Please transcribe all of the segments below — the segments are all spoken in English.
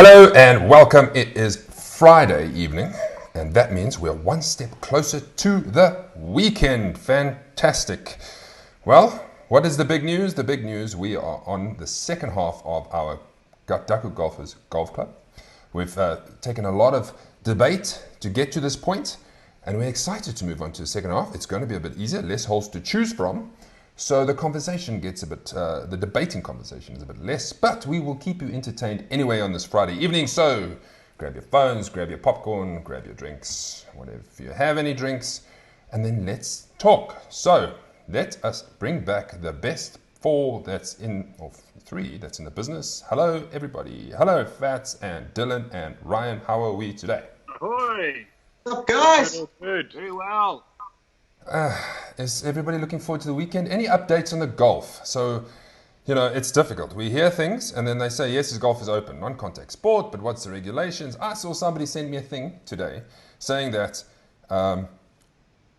Hello and welcome. It is Friday evening, and that means we're one step closer to the weekend. Fantastic. Well, what is the big news? The big news, we are on the second half of our Duckhook Golfers Golf Club. We've taken a lot of debate to get to this point, and we're excited to move on to the second half. It's going to be a bit easier, less holes to choose from. So the conversation gets a bit, the debating conversation is a bit less, but we will keep you entertained anyway on this Friday evening. So grab your phones, grab your popcorn, grab your drinks, whatever, if you have any drinks, and then let's talk. So let us bring back the best four that's in, or three that's in the business. Hello, everybody. Hello, Fats and Dylan and Ryan. How are we today? Ahoy! What's up, guys? Good. Very well. Is everybody looking forward to the weekend? Any updates on the golf? So, you know, it's difficult. We hear things and then they say, yes, his golf is open, non-contact sport, but what's the regulations? I saw somebody send me a thing today saying that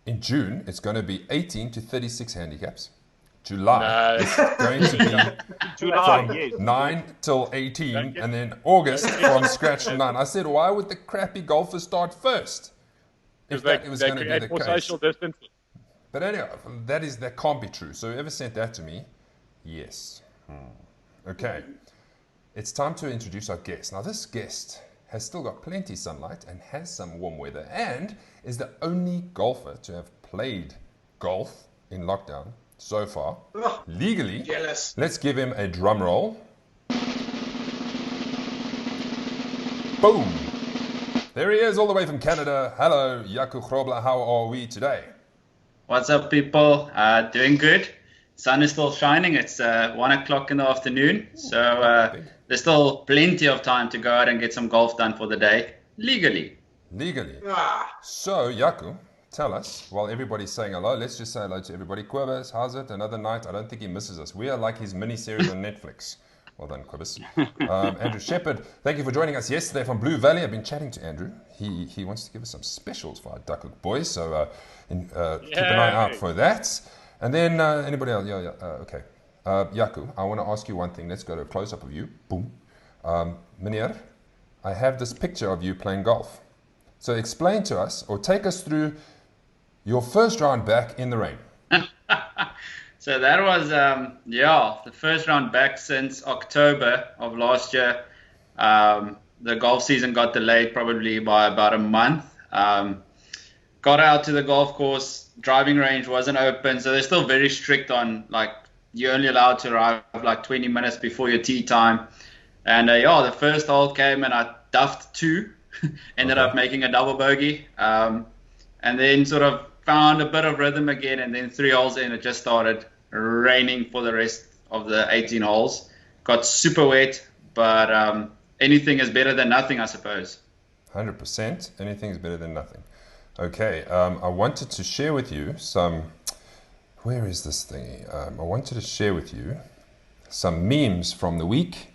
in June, it's going to be 18 to 36 handicaps. July, it's going to be July, from yes. 9 till 18, and then August from scratch to 9. I said, why would the crappy golfers start first? If that was going to be the more case. social distancing. But anyway, that can't be true. So whoever sent that to me, yes. Okay. It's time to introduce our guest. Now this guest has still got plenty of sunlight and has some warm weather and is the only golfer to have played golf in lockdown so far. Legally. Jealous. Let's give him a drum roll. Boom. There he is all the way from Canada. Hello, Jaco Grobler. How are we today? What's up, people? Doing good. Sun is still shining. It's 1 o'clock in the afternoon, so there's still plenty of time to go out and get some golf done for the day, legally. Legally. So, Jaco, tell us, while everybody's saying hello, let's just say hello to everybody. Quibus, how's it? Another night. I don't think he misses us. We are like his mini-series on Netflix. Well done, Quibus. Andrew Shepherd, thank you for joining us yesterday from Blue Valley. I've been chatting to Andrew. He wants to give us some specials for our Duckhook boys, so keep an eye out for that. And then anybody else? Okay. Jaco, I want to ask you one thing. Let's go to a close-up of you. Boom. Meneer, I have this picture of you playing golf. So explain to us, or take us through your first round back in the rain. So that was, the first round back since October of last year. The golf season got delayed probably by about a month. Got out to the golf course, driving range wasn't open, so they're still very strict on, like, you're only allowed to arrive like 20 minutes before your tee time. And the first hole came and I duffed two, ended up making a double bogey, and then sort of found a bit of rhythm again, and then 3 holes in, it just started raining for the rest of the 18 holes. Got super wet, but anything is better than nothing, I suppose. 100%. Anything is better than nothing. Okay, I wanted to share with you some, where is this thingy? I wanted to share with you some memes from the week.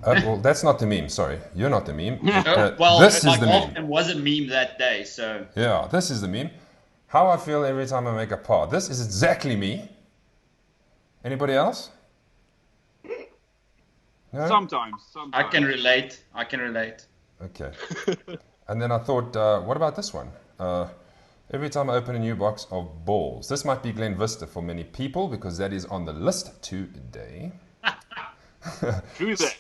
Well, that's not the meme, sorry. You're not the meme. This is the meme. It was a meme that day, so. Yeah, this is the meme. How I feel every time I make a par. This is exactly me. Anybody else? No? Sometimes. I can relate. Okay. And then I thought, what about this one? Every time I open a new box of balls. This might be Glen Vista for many people because that is on the list today. True that.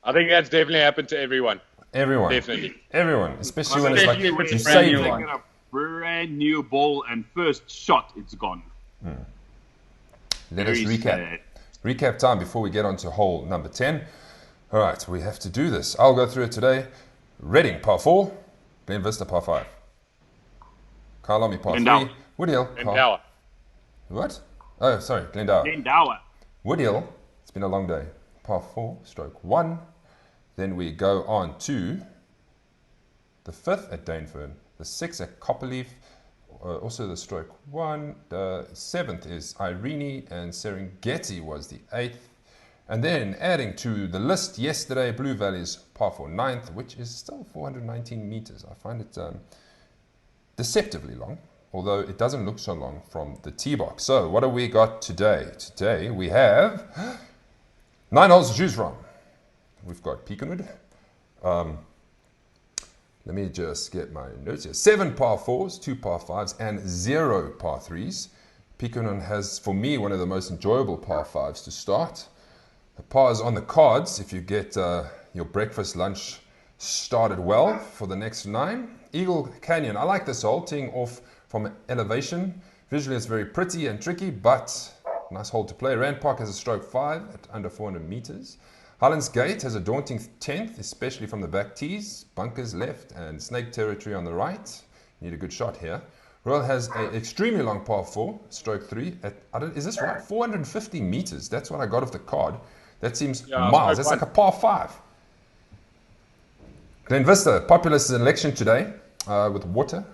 I think that's definitely happened to everyone. Everyone. Definitely. Everyone. Especially when it's like Especially when you it's brand save new them. one. Get a brand new ball and first shot, it's gone. Let us Very recap. sad. Recap time before we get on to hole number 10. All right, we have to do this. I'll go through it today. Reading, par 4. Glen Vista, par 5. Kyalami, par 3. Glendower. Woodhill. Glendower. What? Oh, sorry, Glendower. Glendower. Woodhill, it's been a long day. Par 4, stroke 1. Then we go on to the 5th at Danefern, the 6th at Copperleaf, also the stroke 1. The 7th is Irene, and Serengeti was the 8th. And then adding to the list yesterday, Blue Valley's par 4 9th, which is still 419 meters. I find it deceptively long, although it doesn't look so long from the tee box. So what have we got today? Today we have 9 holes to choose from. we've got Peakenwood. Let me just get my notes here. 7 par 4s, 2 par 5s, and 0 par 3s. Peakenwood has, for me, one of the most enjoyable par 5s to start. The par is on the cards if you get your breakfast, lunch started well for the next 9. Eagle Canyon, I like this hole, teeing off from elevation. Visually it's very pretty and tricky, but nice hole to play. Rand Park has a stroke 5 at under 400 meters. Highlands Gate has a daunting 10th, especially from the back tees. Bunkers left and snake territory on the right. Need a good shot here. Royal has an extremely long par 4, stroke 3 at, is this right? 450 meters. That's what I got off the card. That seems miles. That's like a par 5. Glen Vista, populous election today with water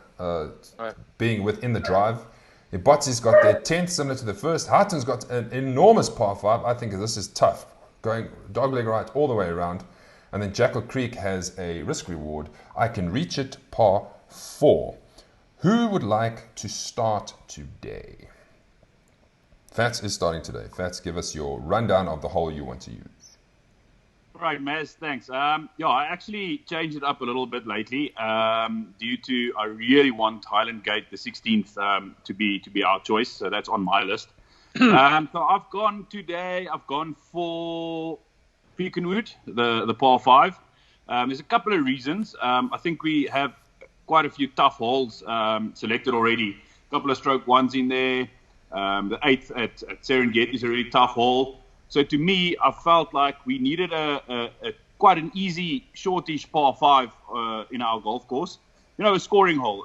being within the drive. Ibotzi's got their 10th, similar to the first. Houghton's got an enormous par 5. I think this is tough. Going dogleg right all the way around. And then Jackal Creek has a risk reward. I can reach it, par 4. Who would like to start today? Fats is starting today. Fats, give us your rundown of the hole you want to use. Right, Maz, thanks. I actually changed it up a little bit lately due to I really want Highland Gate, the 16th, to be our choice. So that's on my list. So I've gone for Peakenwood, the par 5. There's a couple of reasons. I think we have quite a few tough holes selected already. A couple of stroke 1s in there. The 8th at Serengeti is a really tough hole. So to me, I felt like we needed a quite an easy, shortish par 5 in our golf course. A scoring hole.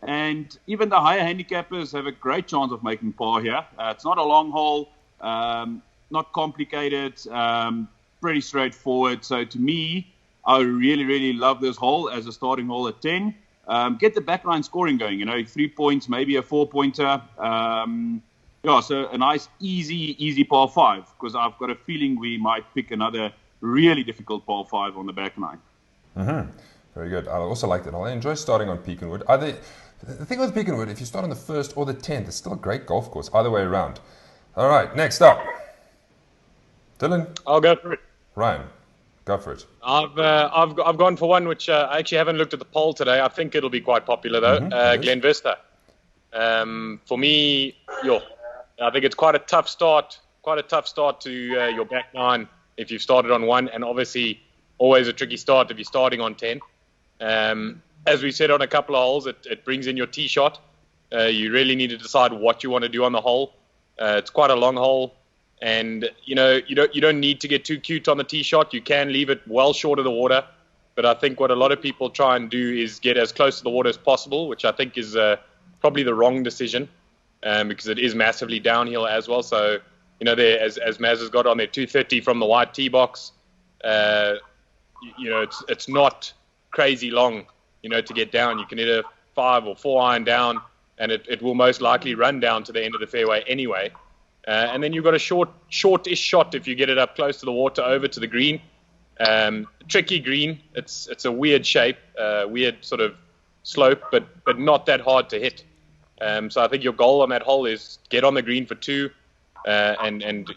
And even the higher handicappers have a great chance of making par here. It's not a long hole, not complicated, pretty straightforward. So to me, I really, really love this hole as a starting hole at 10. Get the backline scoring going, 3 points, maybe a 4-pointer. So a nice, easy par 5, because I've got a feeling we might pick another really difficult par 5 on the back nine. Mm-hmm. Very good. I also like that. I enjoy starting on Peakenwood. The thing with Peakenwood, if you start on the 1st or the 10th, it's still a great golf course, either way around. All right, next up. Dylan? I'll go for it. Ryan, go for it. I've gone for one which I actually haven't looked at the poll today. I think it'll be quite popular though. Glen Vista. For me, I think it's quite a tough start to your back nine if you've started on 1, and obviously always a tricky start if you're starting on 10. As we said on a couple of holes, it brings in your tee shot. You really need to decide what you want to do on the hole. It's quite a long hole, and you don't need to get too cute on the tee shot. You can leave it well short of the water, but I think what a lot of people try and do is get as close to the water as possible, which I think is probably the wrong decision, because it is massively downhill as well. So there, as Maz has got on there, 230 from the white tee box. It's not crazy long. To get down, you can hit a 5 or 4 iron down, and it will most likely run down to the end of the fairway anyway. And then you've got a shortish shot if you get it up close to the water over to the green. Tricky green. It's a weird shape, weird sort of slope, but not that hard to hit. So I think your goal on that hole is get on the green for 2, and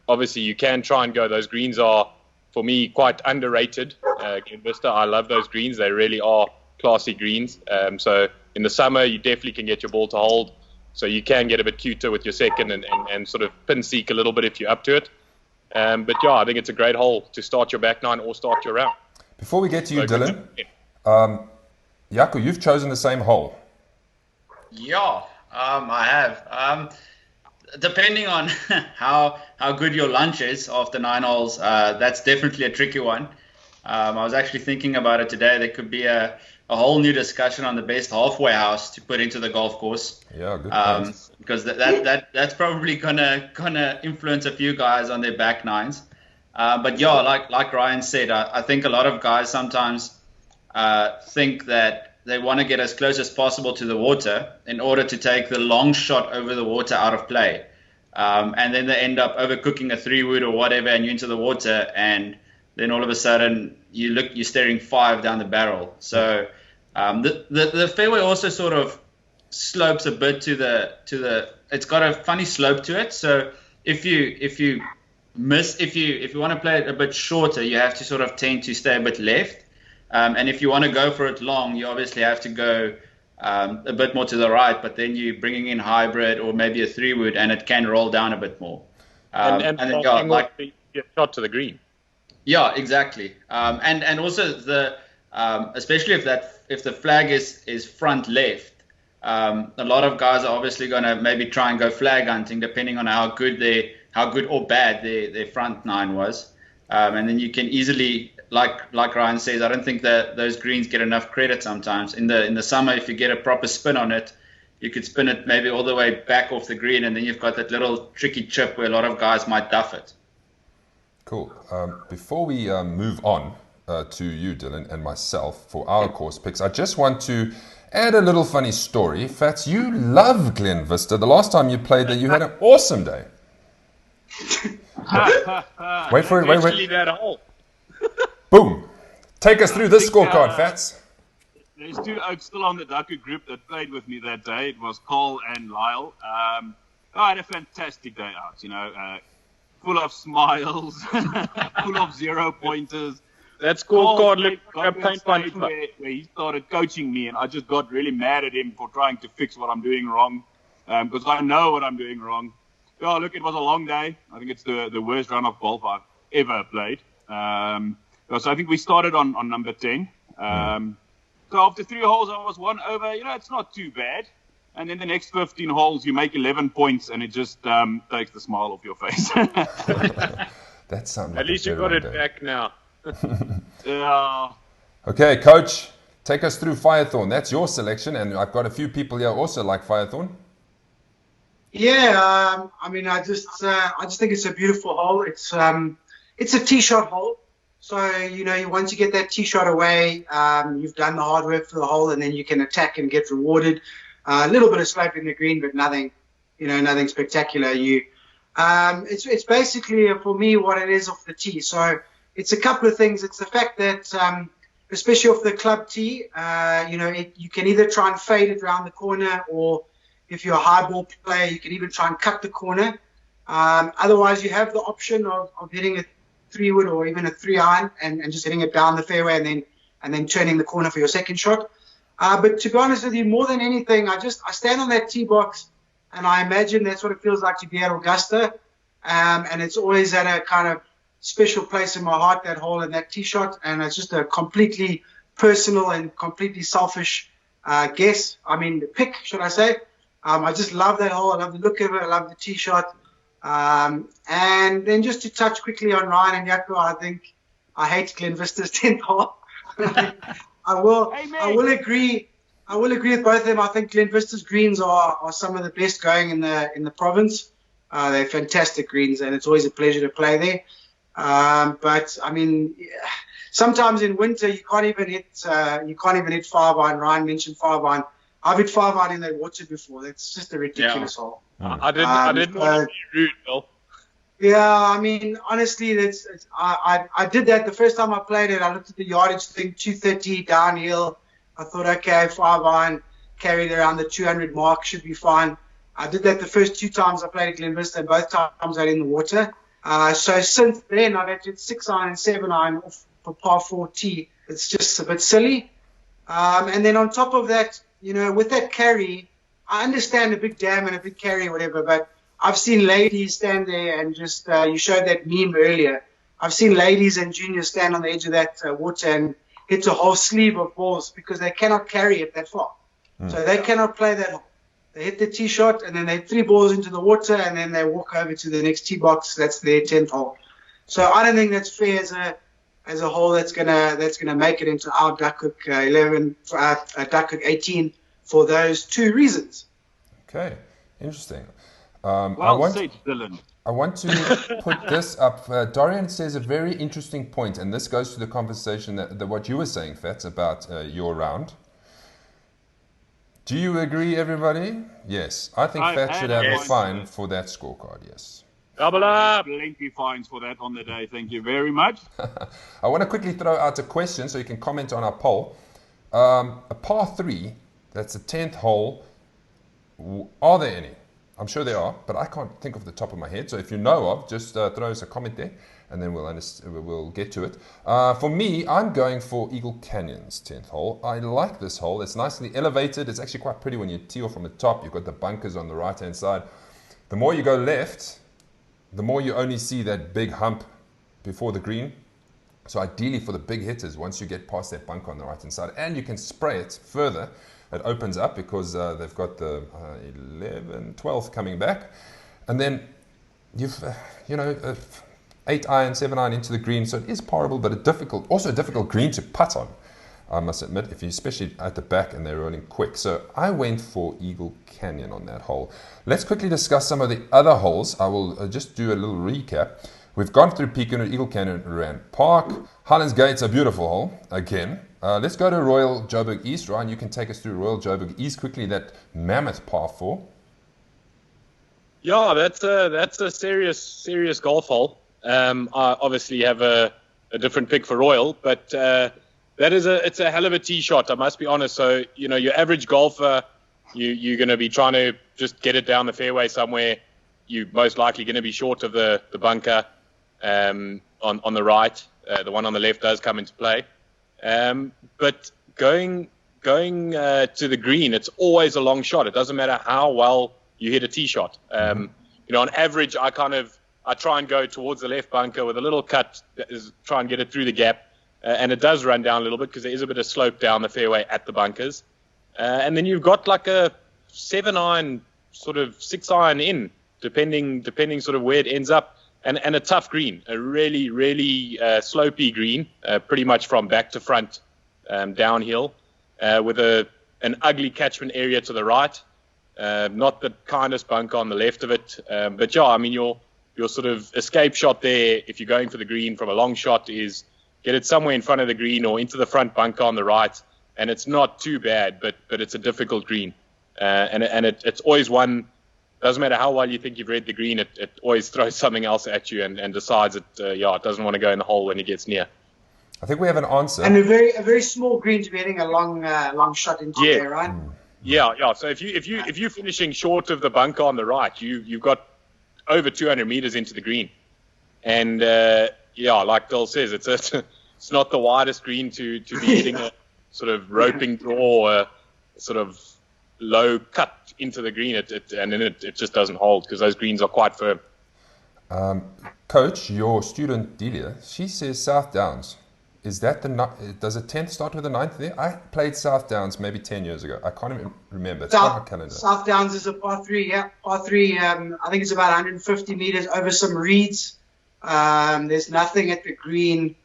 obviously you can try and go. Those greens are, for me, quite underrated. Glen Vista, I love those greens. They really are classy greens. So in the summer, you definitely can get your ball to hold. So you can get a bit cuter with your second and sort of pin seek a little bit if you're up to it. But I think it's a great hole to start your back nine or start your round. Before we get to you, Dylan, Jaco, you've chosen the same hole. Yeah, I have. Depending on how good your lunch is after 9 holes, that's definitely a tricky one. I was actually thinking about it today. There could be a whole new discussion on the best halfway house to put into the golf course. Yeah, good point. Because that's probably gonna influence a few guys on their back nines. But like Ryan said, I think a lot of guys sometimes think that they want to get as close as possible to the water in order to take the long shot over the water out of play. And then they end up overcooking a 3-wood or whatever, and you're into the water, and then all of a sudden you're staring 5 down the barrel. So the fairway also sort of slopes a bit to the it's got a funny slope to it. So if you if you want to play it a bit shorter, you have to sort of tend to stay a bit left. And if you want to go for it long, you obviously have to go a bit more to the right, but then you're bringing in hybrid or maybe a 3-wood, and it can roll down a bit more. And then get shot to the green. Yeah, exactly. And also especially if the flag is front left, a lot of guys are obviously going to maybe try and go flag hunting, depending on how good or bad their front nine was. And then you can easily, like Ryan says, I don't think that those greens get enough credit sometimes. In the summer, if you get a proper spin on it, you could spin it maybe all the way back off the green, and then you've got that little tricky chip where a lot of guys might duff it. Cool. Before we move on to you, Dylan, and myself for our course picks, I just want to add a little funny story. Fats, you love Glen Vista. The last time you played there, you had an awesome day. Wait for it. Wait. That hole. Boom. Take us through this scorecard, Fats. There's 2 oaks still on the Duckhook group that played with me that day. It was Cole and Lyle. I had a fantastic day out, full of smiles, full of 0-pointers. That scorecard looked like a paint by where he started coaching me, and I just got really mad at him for trying to fix what I'm doing wrong, because I know what I'm doing wrong. Yeah, look, it was a long day. I think it's the worst run of golf I've ever played. So I think we started on number 10. So after 3 holes, I was 1 over. It's not too bad. And then the next 15 holes, you make 11 points, and it just takes the smile off your face. That sounds like at least you got it back now. Yeah. Okay, Coach, take us through Firethorn. That's your selection, and I've got a few people here also like Firethorn. Yeah, I just think it's a beautiful hole. It's a tee shot hole. So, once you get that tee shot away, you've done the hard work for the hole, and then you can attack and get rewarded. A little bit of slope in the green, but nothing spectacular. It's basically, for me, what it is off the tee. So it's a couple of things. It's the fact that, especially off the club tee, you can either try and fade it around the corner, or if you're a high ball player, you can even try and cut the corner. Otherwise, you have the option of hitting a 3-wood or even a 3-iron and just hitting it down the fairway and then turning the corner for your second shot. But to be honest with you, more than anything, I stand on that tee box and I imagine that's what it feels like to be at Augusta. And it's always at a kind of special place in my heart, that hole and that tee shot. And it's just a completely personal and completely selfish pick, should I say. I just love that hole. I love the look of it. I love the tee shot. And then just to touch quickly on Ryan and Jaco, I think I hate Glen Vista's 10th hole. I will agree with both of them. I think Glen Vista's greens are some of the best going in the province. They're fantastic greens, and it's always a pleasure to play there. But sometimes in winter you can't even hit 5-iron. Ryan mentioned 5-iron. I've hit 5-iron in that water before. That's just a ridiculous hole. I didn't want to be rude, Bill. Yeah, honestly, I did that the first time I played it. I looked at the yardage thing, 230 downhill. I thought, okay, 5-iron, carried around the 200 mark, should be fine. I did that the first 2 times I played at Glen Vista, and both times I was in the water. So since then, I've had 6-iron and 7-iron off for par 4 tee. It's just a bit silly. And then on top of that, with that carry, I understand a big dam and a big carry or whatever, but I've seen ladies stand there and just, you showed that meme earlier. I've seen ladies and juniors stand on the edge of that water and hit a whole sleeve of balls because they cannot carry it that far. So they cannot play that hole. They hit the tee shot and then they 3 balls into the water and then they walk over to the next tee box. That's their 10th hole. So I don't think that's fair as a hole that's gonna make it into our Duckhook 11, Duckhook 18 for those 2 reasons. Okay, interesting. Said, Dylan. I want to put this up. Dorian says a very interesting point, and this goes to the conversation that what you were saying, Fats, about your round. Do you agree, everybody? Yes. I think Fats should have a fine for that scorecard, yes. Double up! Plenty fines for that on the day, thank you very much. I want to quickly throw out a question so you can comment on our poll. A par 3, that's the 10th hole. Are there any? I'm sure there are, but I can't think off the top of my head. So if you know of, just throw us a comment there, and then we'll get to it. For me, I'm going for Eagle Canyon's 10th hole. I like this hole. It's nicely elevated. It's actually quite pretty when you tee off from the top. You've got the bunkers on the right-hand side. The more you go left, the more you only see that big hump before the green. So ideally for the big hitters, once you get past that bunker on the right-hand side, and you can spray it further, it opens up because they've got the 11th, 12th coming back. And then you've, 8 iron, 7 iron into the green. So it is parable, but also a difficult green to putt on, I must admit, especially at the back and they're rolling quick. So I went for Eagle Canyon on that hole. Let's quickly discuss some of the other holes. I will just do a little recap. We've gone through Pekin, Eagle Canyon, Rand Park. Highlands Gate's a beautiful hole, again. Let's go to Royal Joburg East. Ryan, you can take us through Royal Joburg East quickly, that mammoth par 4. Yeah, that's a serious golf hole. I obviously have a different pick for Royal, but it's a hell of a tee shot, I must be honest. So, your average golfer, you're going to be trying to just get it down the fairway somewhere. You're most likely going to be short of the bunker on the right. The one on the left does come into play. But going to the green, it's always a long shot. It doesn't matter how well you hit a tee shot. On average, I try and go towards the left bunker with a little cut, try and get it through the gap. And it does run down a little bit because there is a bit of slope down the fairway at the bunkers. And then you've got like a 7 iron, sort of 6 iron in, depending sort of where it ends up. And a tough green, a really, really slopey green, pretty much from back to front downhill, with an ugly catchment area to the right. Not the kindest bunker on the left of it. But yeah, I mean, your sort of escape shot there, if you're going for the green from a long shot, is get it somewhere in front of the green or into the front bunker on the right. And it's not too bad, but it's a difficult green. And it's always one. Doesn't matter how well you think you've read the green, it always throws something else at you and decides it doesn't want to go in the hole when it gets near. I think we have an answer. And a very small green to be hitting a long shot into there, right? Yeah. So if you're finishing short of the bunker on the right, you've got over 200 meters into the green, and like Bill says, it's not the widest green to be hitting a sort of roping draw, or sort of low cut into the green, and then it just doesn't hold because those greens are quite firm. Coach, your student Delia, she says South Downs. Is that does a 10th start with a 9th there? I played South Downs maybe 10 years ago. I can't even remember. It's on my calendar. South Downs is a par 3, yeah. Par 3, I think it's about 150 meters over some reeds. There's nothing at the green,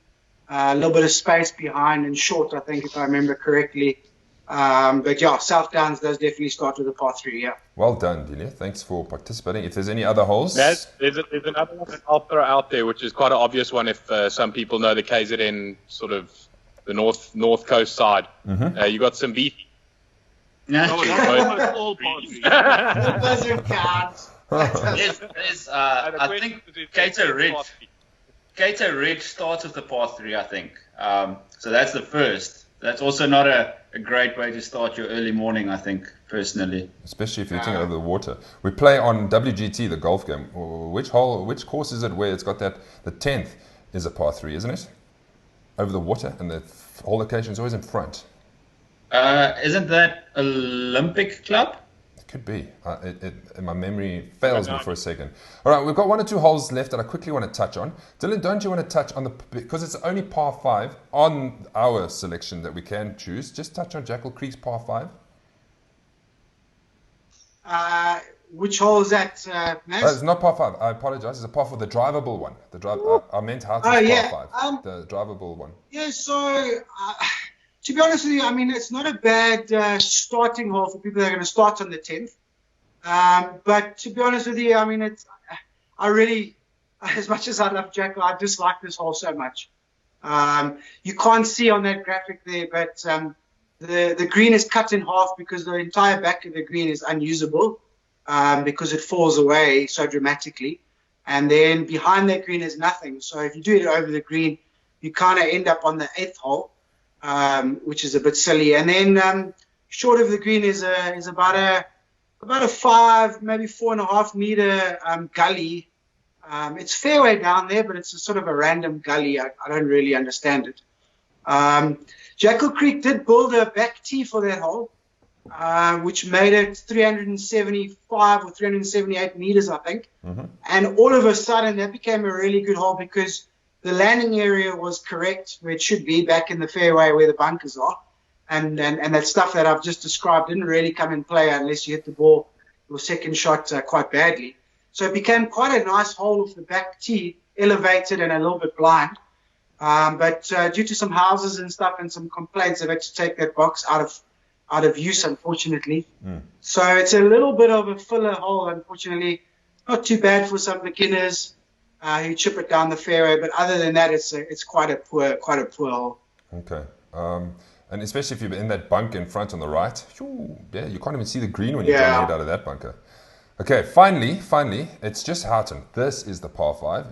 a little bit of space behind and short, I think, if I remember correctly. But yeah, South Downs does definitely start with a par 3, yeah. Well done, Delia. Thanks for participating. If there's any other holes? There's another one that I'll throw out there, which is quite an obvious one if some people know the KZN, sort of the north coast side. Mm-hmm. You got some beef. All par 3. It doesn't count. I think Cater Ridge starts with the par 3, I think. So that's the first. That's also not a great way to start your early morning, I think, personally. Especially if you're hitting it over the water. We play on WGT, the golf game. Which course is it where it's got that? The 10th is a par 3, isn't it? Over the water, and the whole occasion is always in front. Isn't that Olympic Club? It could be. My memory fails me for a second. All right, we've got 1 or 2 holes left that I quickly want to touch on. Dylan, don't you want to touch on because it's only par 5 on our selection that we can choose, just touch on Jackal Creek's par 5? Which hole is that, Max? It's not par 5. I apologize. It's a par 4, the drivable one. I meant how to par 5. The drivable one. Yeah, so to be honest with you, I mean, it's not a bad starting hole for people that are going to start on the 10th. But to be honest with you, I mean, I really, as much as I love Jackal, I dislike this hole so much. You can't see on that graphic there, but the green is cut in half because the entire back of the green is unusable because it falls away so dramatically. And then behind that green is nothing. So if you do it over the green, you kind of end up on the 8th hole. Which is a bit silly. And then short of the green is about about a 5, maybe 4.5 meter gully. It's fairway down there, but it's a sort of a random gully. I don't really understand it. Jackal Creek did build a back tee for that hole, which made it 375 or 378 meters, I think. Mm-hmm. And all of a sudden, that became a really good hole because the landing area was correct where it should be, back in the fairway where the bunkers are. And that stuff that I've just described didn't really come in play unless you hit the ball, your second shot, quite badly. So it became quite a nice hole off the back tee, elevated and a little bit blind. But due to some houses and stuff and some complaints, they've had to take that box out of use, unfortunately. So it's a little bit of a filler hole, unfortunately. Not too bad for some beginners who chip it down the fairway, but other than that, it's quite a poor hole. Okay. And especially if you're in that bunker in front on the right, yeah, you can't even see the green when you're trying to hit out of that bunker. Okay, finally, it's just Houghton. This is the par 5.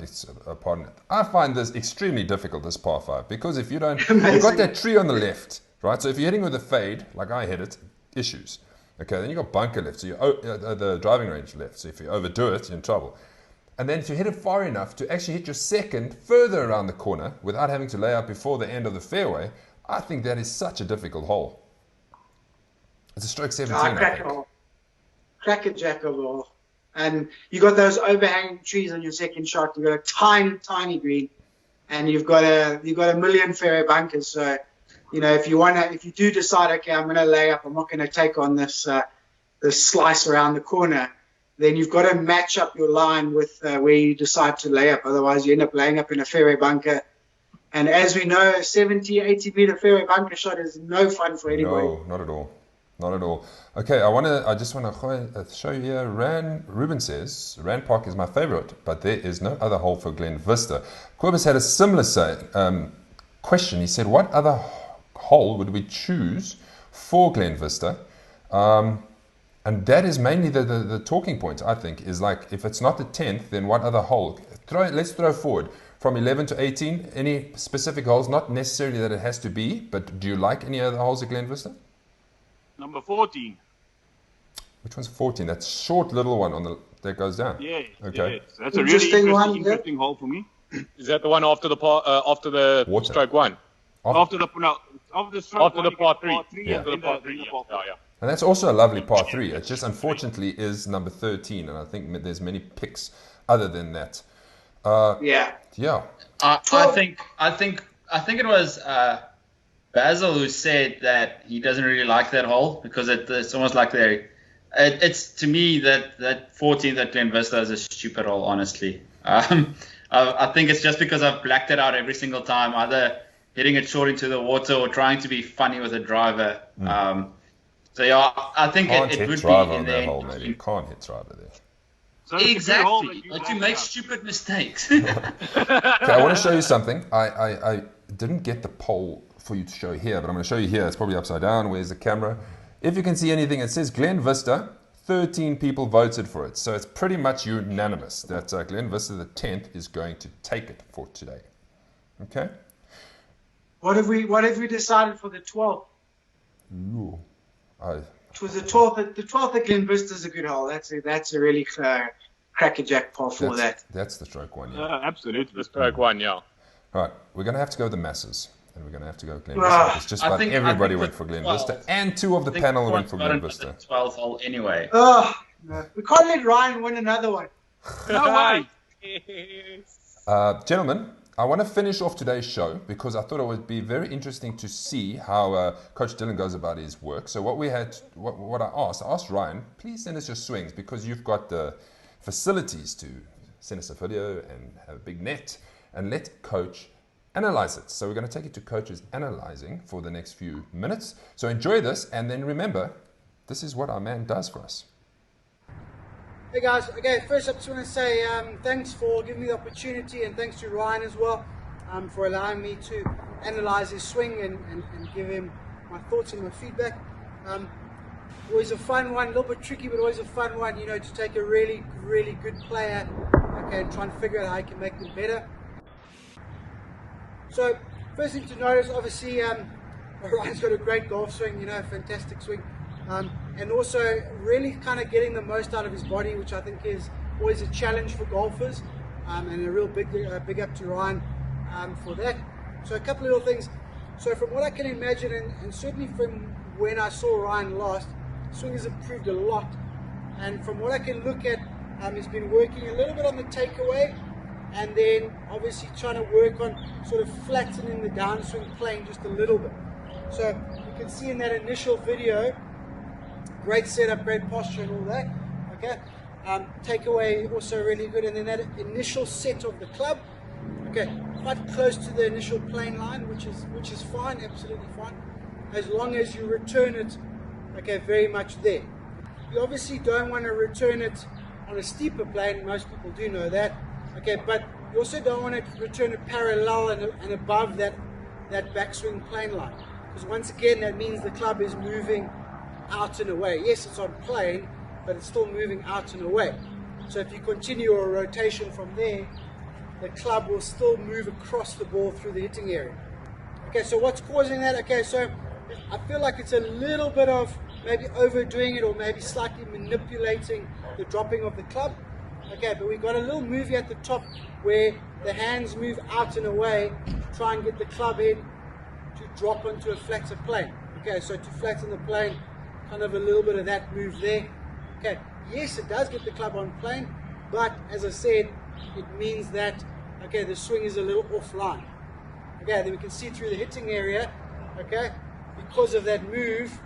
I find this extremely difficult, this par 5, because if you don't, you've got that tree on the left, right? So if you're hitting with a fade, like I hit it, issues. Okay, then you've got bunker left, so the driving range left. So if you overdo it, you're in trouble. And then if you hit it far enough to actually hit your second further around the corner without having to lay out before the end of the fairway, I think that is such a difficult hole. It's a stroke 17, I think. Crackerjack of all. And you got those overhanging trees on your second shot. You've got a tiny green, and you've got a million fairway bunkers. So, if you do decide, okay, I'm gonna lay up, I'm not gonna take on this slice around the corner, then you've got to match up your line with where you decide to lay up. Otherwise, you end up laying up in a fairway bunker. And as we know, a 70, 80 meter fairway bunker shot is no fun for anybody. No, not at all. Not at all. Okay, I just want to show you here. Ruben says, Rand Park is my favorite, but there is no other hole for Glen Vista. Corbus had a similar question. He said, what other hole would we choose for Glen Vista? And that is mainly the talking point, I think, is like, if it's not the 10th, then what other hole? Let's throw forward. From 11 to 18, any specific holes? Not necessarily that it has to be, but do you like any other holes at Glen Vista? Number 14. Which one's 14? That short little one that goes down. Yeah. Okay. Yes. That's a really interesting hole for me. Is that the one after the Water. stroke 1? After the stroke After the par 3. Yeah. After the par 3. Yeah. And that's also a lovely par 3. It just unfortunately is number 13, and I think there's many picks other than that. Yeah. I think it was Basil who said that he doesn't really like that hole because it's almost like it's to me that 14th at Glen Vista is a stupid hole, honestly. I think it's just because I've blacked it out every single time, either hitting it short into the water or trying to be funny with a driver. So yeah, I think it would be in there. Hole, maybe. You can't hit driver there. So exactly. But you make stupid mistakes. Okay, I want to show you something. I didn't get the poll for you to show here, but I'm going to show you here. It's probably upside down. Where's the camera? If you can see anything, it says Glen Vista. 13 people voted for it. So it's pretty much unanimous that Glen Vista, the 10th, is going to take it for today. Okay? What have we decided for the 12th? Ooh. It was the 12th. The 12th at Glen Vista is a good hole. That's a really crackerjack par for that. That's the stroke 1, yeah. Absolutely. The stroke 1, yeah. All right, we're going to have to go with the masses. And we're going to have to go Glen Vista. It's just about everybody went for Glen Vista. And 2 of the panel went for Glen Vista. 12th hole anyway. Oh, no. We can't let Ryan win another one. No way. Gentlemen, I want to finish off today's show because I thought it would be very interesting to see how Coach Dylan goes about his work. So what I asked Ryan, please send us your swings because you've got the facilities to send us a video and have a big net and let Coach analyze it. So we're going to take it to Coach's analyzing for the next few minutes. So enjoy this, and then remember, this is what our man does for us. Hey guys, okay, first I just want to say thanks for giving me the opportunity, and thanks to Ryan as well for allowing me to analyze his swing and give him my thoughts and my feedback. Always a fun one, a little bit tricky, but always a fun one, to take a really, really good player, and try and figure out how I can make them better. So, first thing to notice, obviously, Ryan's got a great golf swing, fantastic swing. and also really kind of getting the most out of his body, which I think is always a challenge for golfers, and a real big up to Ryan for that. So a couple of little things. So from what I can imagine, and certainly from when I saw Ryan last, swing has improved a lot. And from what I can look at, he's been working a little bit on the takeaway, and then obviously trying to work on sort of flattening the downswing plane just a little bit. So you can see in that initial video, great setup, great posture and all that. Okay, takeaway also really good, and then that initial set of the club, okay, quite close to the initial plane line, which is fine, absolutely fine, as long as you return it, okay, very much there. You obviously don't want to return it on a steeper plane, most people do know that, okay, but you also don't want to return it parallel and above that backswing plane line, because once again that means the club is moving out and away. Yes, it's on plane, but it's still moving out and away. So if you continue a rotation from there, the club will still move across the ball through the hitting area. Okay, so what's causing that? Okay, so I feel like it's a little bit of maybe overdoing it, or maybe slightly manipulating the dropping of the club. Okay, but we've got a little movie at the top where the hands move out and away to try and get the club head to drop onto a flatter plane. Okay, so to flatten the plane, kind of a little bit of that move there. Okay, yes, it does get the club on plane, but as I said, it means that, okay, the swing is a little offline. Okay, then we can see through the hitting area, okay, because of that move,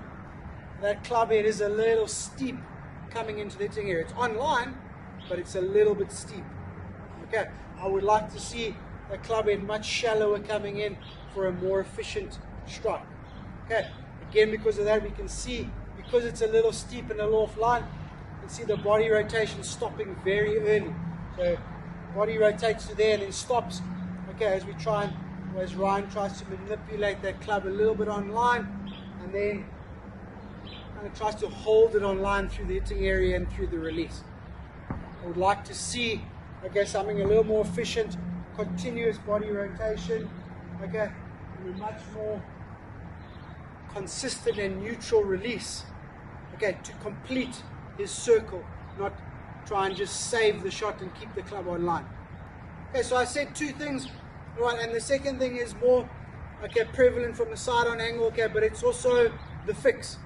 that club head is a little steep coming into the hitting area. It's online, but it's a little bit steep. Okay, I would like to see the club head much shallower coming in for a more efficient strike. Okay, again, because of that, we can see, because it's a little steep and a little offline, you can see the body rotation stopping very early. So body rotates to there and then stops. Okay, as Ryan tries to manipulate that club a little bit online, and then kind of tries to hold it online through the hitting area and through the release. I would like to see, okay, something a little more efficient, continuous body rotation, okay, and a much more consistent and neutral release, okay, to complete his circle, not try and just save the shot and keep the club online. Okay, so I said two things, right, and the second thing is more, okay, prevalent from the side-on angle, okay, but it's also the fix,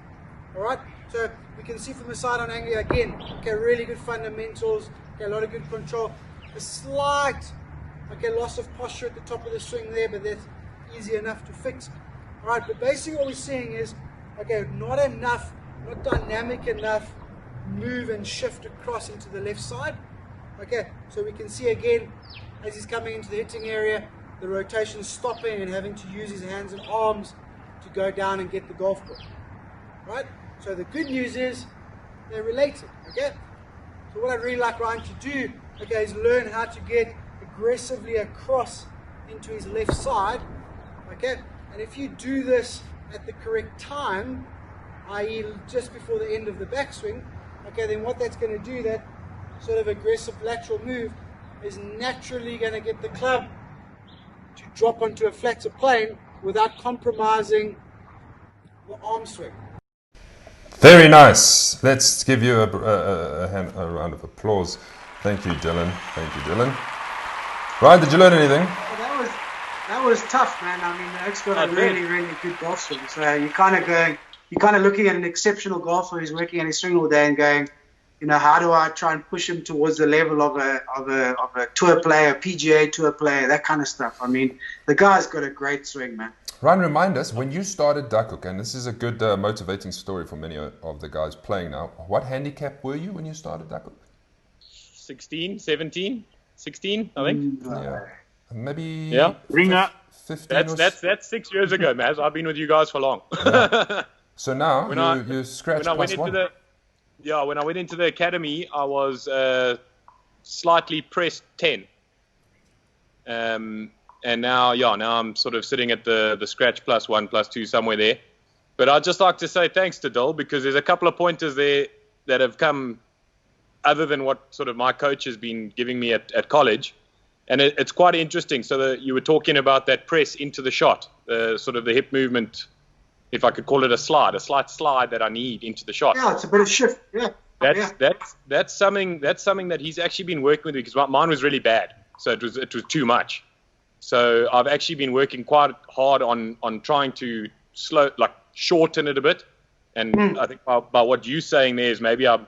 all right? So we can see from the side-on angle again, okay, really good fundamentals, okay, a lot of good control, a slight, okay, loss of posture at the top of the swing there, but that's easy enough to fix. All right, but basically what we're seeing is, okay, not dynamic enough move and shift across into the left side. Okay, so we can see again, as he's coming into the hitting area, the rotation stopping and having to use his hands and arms to go down and get the golf ball. Right? So the good news is they're related. Okay? So what I'd really like Ryan to do, okay, is learn how to get aggressively across into his left side. Okay? And if you do this at the correct time, i.e. just before the end of the backswing, okay, then what that's going to do, that sort of aggressive lateral move, is naturally going to get the club to drop onto a flatter plane without compromising the arm swing. Very nice. Let's give you a round of applause. Thank you, Dylan. Thank you, Dylan. Ryan, did you learn anything? Well, that was tough, man. I mean, Eric's got a really, really good golf swing. So you're kind of looking at an exceptional golfer who's working on his swing all day and going, you know, how do I try and push him towards the level of a tour player, PGA tour player, that kind of stuff. I mean, the guy's got a great swing, man. Ryan, remind us, when you started Duckhook, and this is a good motivating story for many of the guys playing now, what handicap were you when you started Duckhook? 16, 17, 16, I think. Yeah. Maybe yeah. Ring up. 15 that's 6 years ago, Maz. I've been with you guys for long. Yeah. So now you scratch plus one. When I went into the academy, I was slightly pressed 10. And now I'm sort of sitting at the scratch plus 1, plus 2, somewhere there. But I'd just like to say thanks to Dol, because there's a couple of pointers there that have come other than what sort of my coach has been giving me at college. And it's quite interesting. So you were talking about that press into the shot, sort of the hip movement if I could call it a slight slide that I need into the shot. Yeah, it's a bit of shift. Yeah. That's something that he's actually been working with, because mine was really bad, so it was too much. So I've actually been working quite hard on trying to shorten it a bit, and I think by what you're saying there is maybe I'm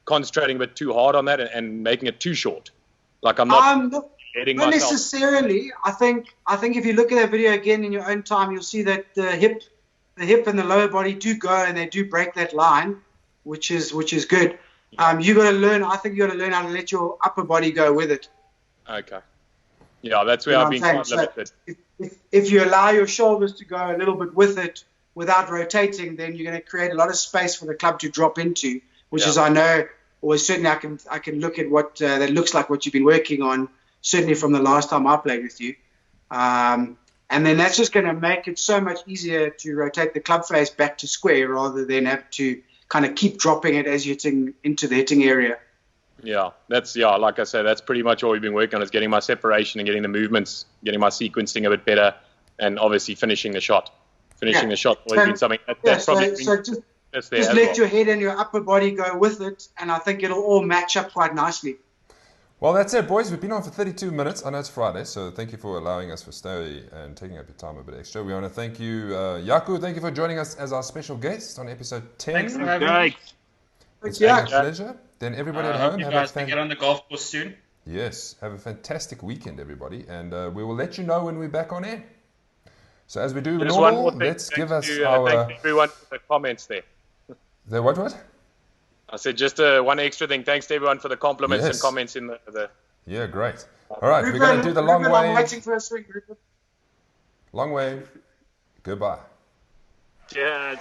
concentrating a bit too hard on that and making it too short. Like I'm not letting not myself. necessarily. I think if you look at that video again in your own time, you'll see that the hip and the lower body do go, and they do break that line, which is good. You got to learn. I think you got to learn how to let your upper body go with it. Okay. Yeah, that's where I've been quite limited. If you allow your shoulders to go a little bit with it without rotating, then you're going to create a lot of space for the club to drop into, which is, I know, or certainly I can look at what that looks like, what you've been working on, certainly from the last time I played with you. And then that's just going to make it so much easier to rotate the club face back to square rather than have to kind of keep dropping it as you're hitting into the hitting area. Yeah, like I said, that's pretty much all we've been working on, is getting my separation and getting the movements, getting my sequencing a bit better, and obviously finishing the shot. The shot always been something that's probably just let your head and your upper body go with it, and I think it'll all match up quite nicely. Well, that's it, boys. We've been on for 32 minutes. I know it's Friday, so thank you for allowing us to stay and taking up your time a bit extra. We want to thank you, Yaku. Thank you for joining us as our special guest on episode 10. Thanks for having me. It's a pleasure. Then everybody at home, you guys can get on the golf course soon. Yes, have a fantastic weekend, everybody, and we will let you know when we're back on air. So as we do normal, let's give us our... Thank everyone for the comments there. The what? I said just one extra thing. Thanks to everyone for the compliments and comments in the... Yeah, great. All right, we're going to do the long wave. I'm waiting for a swing, Rupert. Long wave. Goodbye. Cheers.